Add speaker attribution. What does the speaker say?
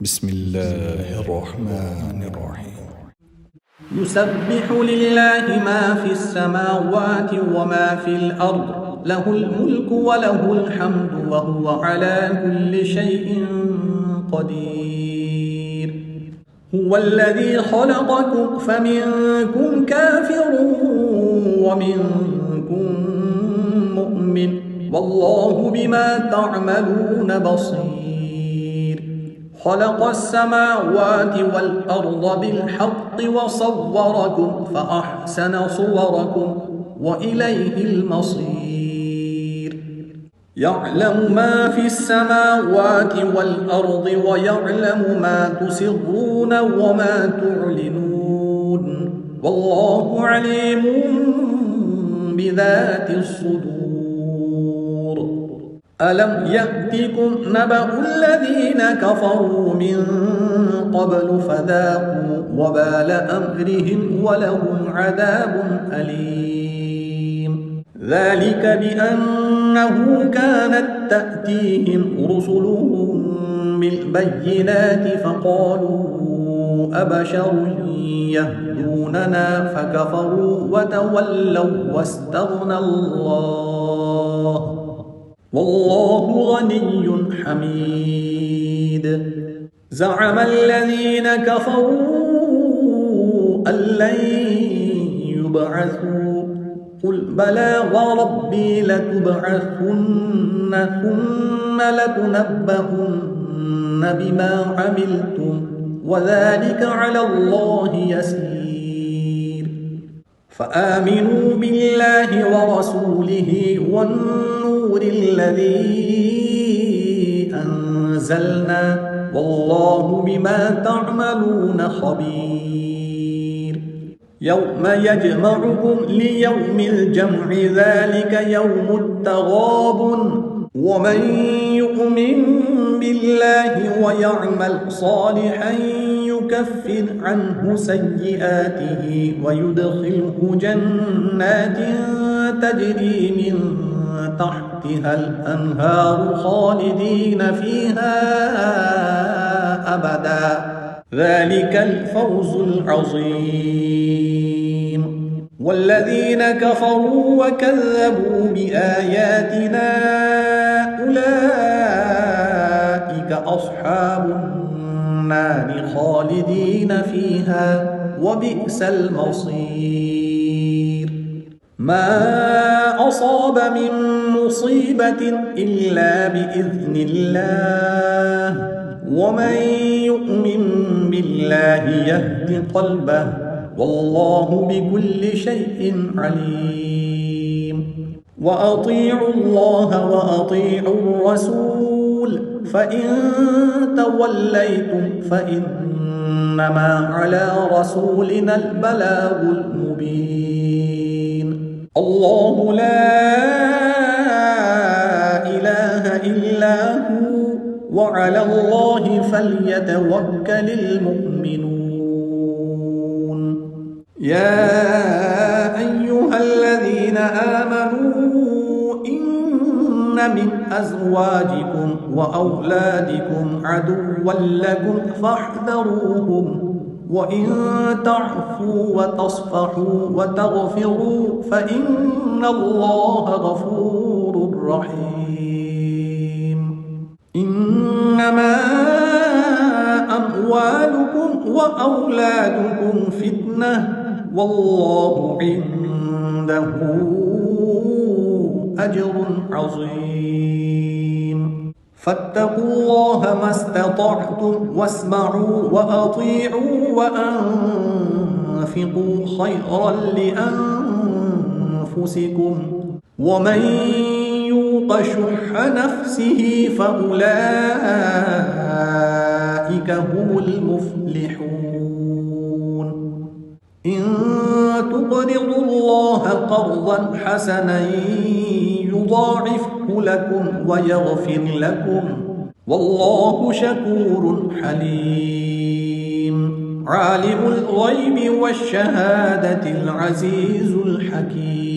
Speaker 1: بسم الله الرحمن الرحيم.
Speaker 2: يسبح لله ما في السماوات وما في الأرض، له الملك وله الحمد وهو على كل شيء قدير. هو الذي خلقكم فمنكم كافر ومنكم مؤمن، والله بما تعملون بصير. خلق السماوات والأرض بالحق وصوركم فأحسن صوركم وإليه المصير. يعلم ما في السماوات والأرض ويعلم ما تسرون وما تعلنون، والله عليم بذات الصدور. ألم يأتكم نبأ الذين كفروا من قبل فذاقوا وبال أمرهم ولهم عذاب أليم. ذلك بأنه كانت تأتيهم رسلهم بالبينات فقالوا أبشر يهدوننا فكفروا وتولوا واستغنى الله، والله غني حميد. زعم الذين كفروا أن لن يبعثوا، قل بلى وربي لتبعثن ثم لتنبؤن بما عملتم وذلك على الله يسير. فآمنوا بالله ورسوله والنور الذي أنزلنا، والله بما تعملون خبير. يوم يجمعكم ليوم الجمع ذلك يوم التغابن، ومن يؤمن بالله ويعمل صالحا يكفر عنه سيئاته ويدخله جنات تجري من تحتها الأنهار خالدين فيها أبدا، ذلك الفوز العظيم. والذين كفروا وكذبوا بآياتنا أولئك أصحاب النار خالدين فيها وبئس المصير. ما أصاب من مصيبة إلا بإذن الله، ومن يؤمن بالله يهد قلبه، والله بكل شيء عليم. وأطيعوا الله وأطيعوا الرسول، فإن توليتم فإنما على رسولنا البلاغ المبين. الله لا إله إلا هو، وعلى الله فليتوكل المؤمنون. يا أيها الذين آمنوا إن من أزواجكم وأولادكم عدوا لكم فاحذروهم، وإن تعفوا وتصفحوا وتغفروا فإن الله غفور رحيم. إنما أموالكم وأولادكم فتنة، والله عنده أجر عظيم. فاتقوا الله ما استطعتم واسمعوا وأطيعوا وأنفقوا خيرا لأنفسكم، ومن يوق شح نفسه فأولئك هم المفلحون. إن تقرضوا الله قرضا حسنا يضاعفه لكم ويغفر لكم، والله شكور حليم. عالم الغيب والشهادة العزيز الحكيم.